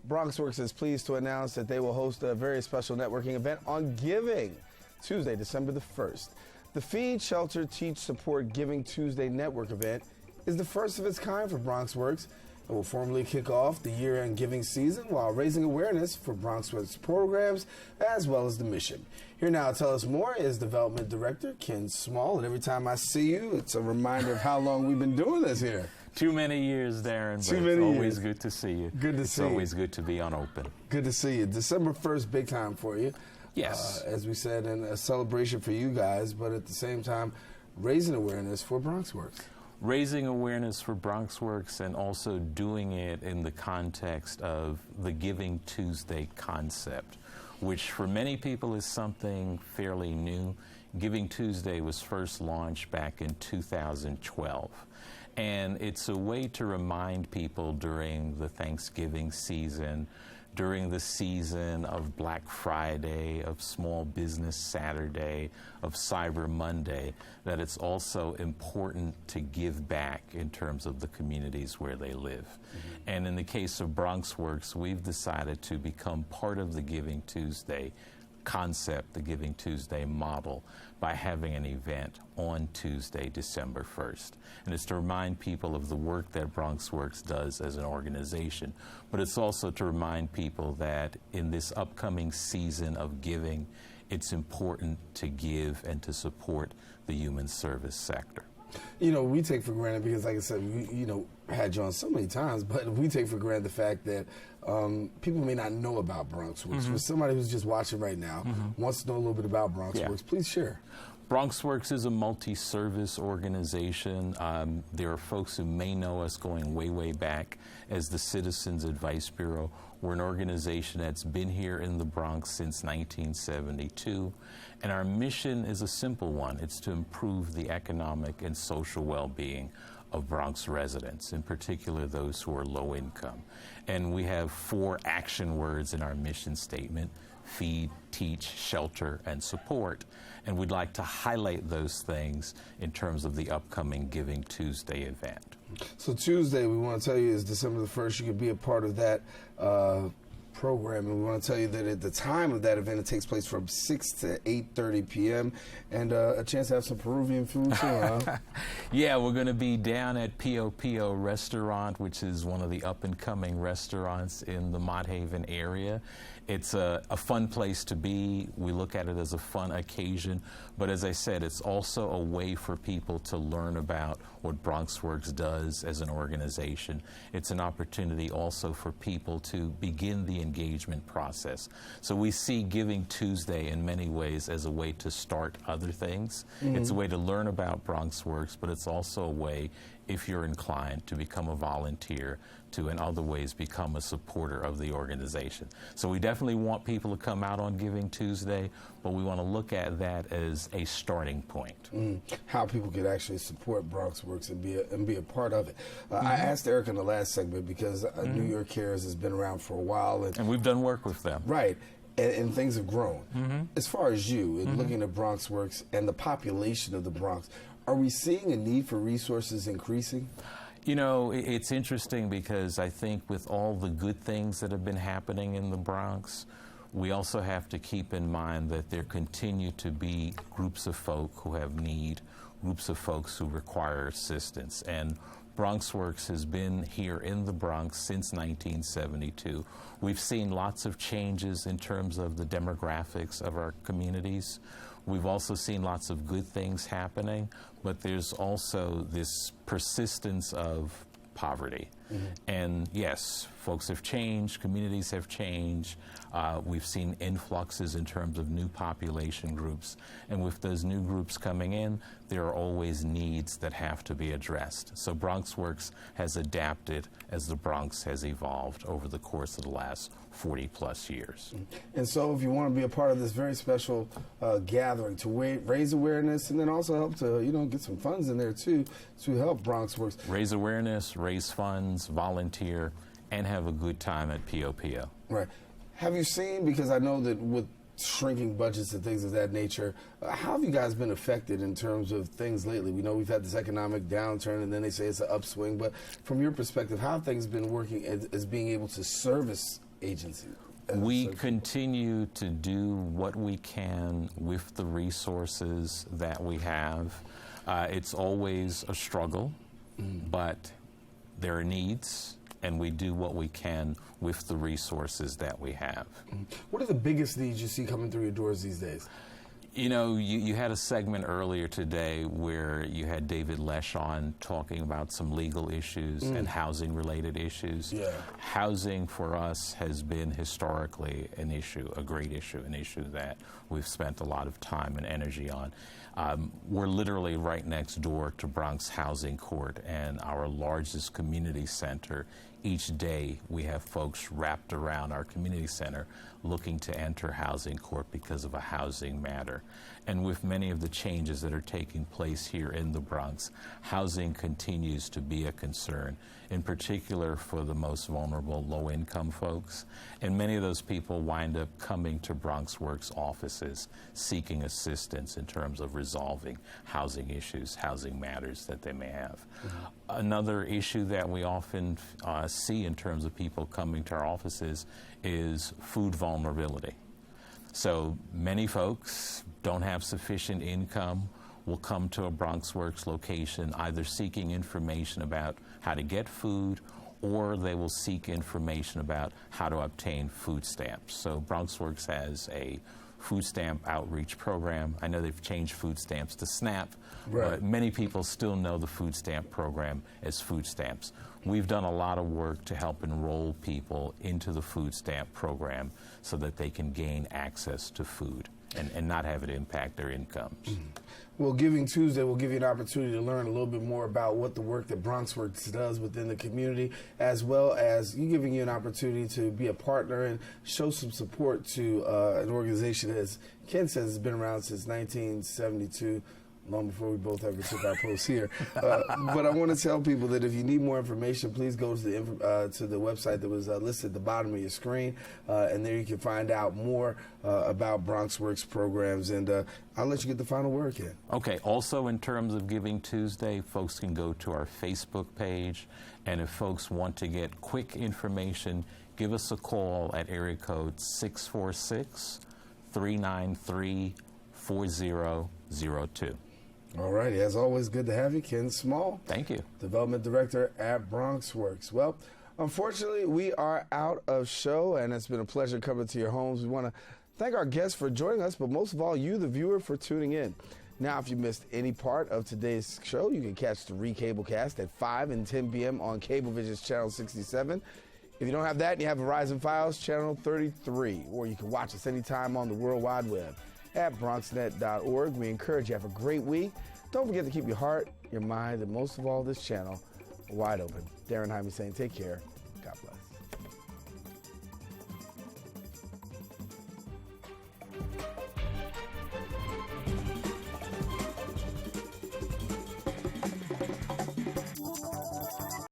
BronxWorks is pleased to announce that they will host a very special networking event on Giving Tuesday, December the 1st. The Feed, Shelter, Teach, Support Giving Tuesday network event is the first of its kind for BronxWorks. It will formally kick off the year-end giving season while raising awareness for BronxWorks programs as well as the mission. Here now to tell us more is Development Director Ken Small, and every time I see you, it's a reminder of how long we've been doing this here. Too many years, Darren, but it's always good to see you. Good to see you. It's always good to be on Open. Good to see you. December 1st, big time for you. Yes. As we said, and a celebration for you guys, but at the same time, raising awareness for BronxWorks. Raising awareness for BronxWorks and also doing it in the context of the Giving Tuesday concept, which for many people is something fairly new. Giving Tuesday was first launched back in 2012. And it's a way to remind people during the Thanksgiving season, during the season of Black Friday, of Small Business Saturday, of Cyber Monday, that it's also important to give back in terms of the communities where they live. Mm-hmm. And in the case of BronxWorks, we've decided to become part of the Giving Tuesday concept, the Giving Tuesday model, by having an event on Tuesday, December 1st. And it's to remind people of the work that BronxWorks does as an organization, but it's also to remind people that in this upcoming season of giving, it's important to give and to support the human service sector. You know, we take for granted, because like I said, we, had you on so many times, but we take for granted the fact that people may not know about BronxWorks. Mm-hmm. For somebody who's just watching right now, wants to know a little bit about BronxWorks, please share. BronxWorks is a multi-service organization. There are folks who may know us going way, way back as the Citizens Advice Bureau. We're an organization that's been here in the Bronx since 1972, and our mission is a simple one. It's to improve the economic and social well-being of Bronx residents, in particular those who are low income. And we have 4 action words in our mission statement: feed, teach, shelter, and support. And we'd like to highlight those things in terms of the upcoming Giving Tuesday event. So Tuesday, we want to tell you, is December the 1st. You can be a part of that program, and we want to tell you that at the time of that event, it takes place from 6 to 8:30 p.m. and a chance to have some Peruvian food too, huh? Yeah, we're going to be down at Pio Pio Restaurant, which is one of the up-and-coming restaurants in the Mott Haven area. It's a fun place to be. We look at it as a fun occasion, but as I said, it's also a way for people to learn about what BronxWorks does as an organization. It's an opportunity also for people to begin the engagement process. So we see Giving Tuesday in many ways as a way to start other things. Mm-hmm. It's a way to learn about BronxWorks, but it's also a way, if you're inclined, to become a volunteer, to in other ways become a supporter of the organization. So we definitely want people to come out on Giving Tuesday, but we want to look at that as a starting point. How people could actually support BronxWorks and be a part of it. I asked Eric in the last segment because New York Cares has been around for a while. And we've done work with them. Right. And things have grown. As far as you, and looking at BronxWorks and the population of the Bronx, are we seeing a need for resources increasing? You know, it's interesting because I think with all the good things that have been happening in the Bronx, we also have to keep in mind that there continue to be groups of folk who have need, groups of folks who require assistance. And BronxWorks has been here in the Bronx since 1972. We've seen lots of changes in terms of the demographics of our communities. We've also seen lots of good things happening, but there's also this persistence of poverty. And yes, folks have changed, communities have changed. We've seen influxes in terms of new population groups. And with those new groups coming in, there are always needs that have to be addressed. So BronxWorks has adapted as the Bronx has evolved over the course of the last 40+ years. And so if you want to be a part of this very special gathering to raise awareness and then also help to, get some funds in there too to help BronxWorks. Raise awareness, raise funds, volunteer, and have a good time at Pio Pio. Right. Have you seen, because I know that with shrinking budgets and things of that nature, how have you guys been affected in terms of things lately? We know we've had this economic downturn and they say it's an upswing, but from your perspective, how have things been working as being able to service agency? We continue to do what we can with the resources that we have. It's always a struggle, but there are needs, and we do what we can with the resources that we have. What are the biggest needs you see coming through your doors these days? You know, you had a segment earlier today where you had David Lesh on talking about some legal issues and housing-related issues. Yeah. Housing for us has been historically an issue, a great issue, an issue that we've spent a lot of time and energy on. We're literally right next door to Bronx Housing Court and our largest community center. Each day we have folks wrapped around our community center looking to enter housing court because of a housing matter. And with many of the changes that are taking place here in the Bronx, housing continues to be a concern, in particular for the most vulnerable low-income folks. And many of those people wind up coming to BronxWorks offices seeking assistance in terms of resolving housing issues, housing matters that they may have. Another issue that we often see in terms of people coming to our offices is food vulnerability. So many folks don't have sufficient income, will come to a BronxWorks location either seeking information about how to get food, or they will seek information about how to obtain food stamps. So BronxWorks has a food stamp outreach program. I know they've changed food stamps to SNAP, but many people still know the food stamp program as food stamps. We've done a lot of work to help enroll people into the food stamp program so that they can gain access to food and not have it impact their incomes. Well, Giving Tuesday will give you an opportunity to learn a little bit more about what the work that BronxWorks does within the community, as well as giving you an opportunity to be a partner and show some support to an organization that, as Ken says, has been around since 1972. Long before we both ever took our posts here. But I want to tell people that if you need more information, please go to the website that was listed at the bottom of your screen, and there you can find out more about BronxWorks programs. And I'll let you get the final word, Ken. Okay. Also, in terms of Giving Tuesday, folks can go to our Facebook page, and if folks want to get quick information, give us a call at area code 646-393-4002. All righty. As always, good to have you, Ken Small. Thank you. Development Director at BronxWorks. Well, unfortunately, we are out of show, and it's been a pleasure coming to your homes. We want to thank our guests for joining us, but most of all, you, the viewer, for tuning in. Now, if you missed any part of today's show, you can catch the Recablecast at 5 and 10 p.m. on Cablevision's Channel 67. If you don't have that and you have Verizon Files, Channel 33, or you can watch us anytime on the World Wide Web at bronxnet.org. We encourage you to have a great week. Don't forget to keep your heart, your mind, and most of all, this channel wide open. Darren Jaime saying take care. God bless.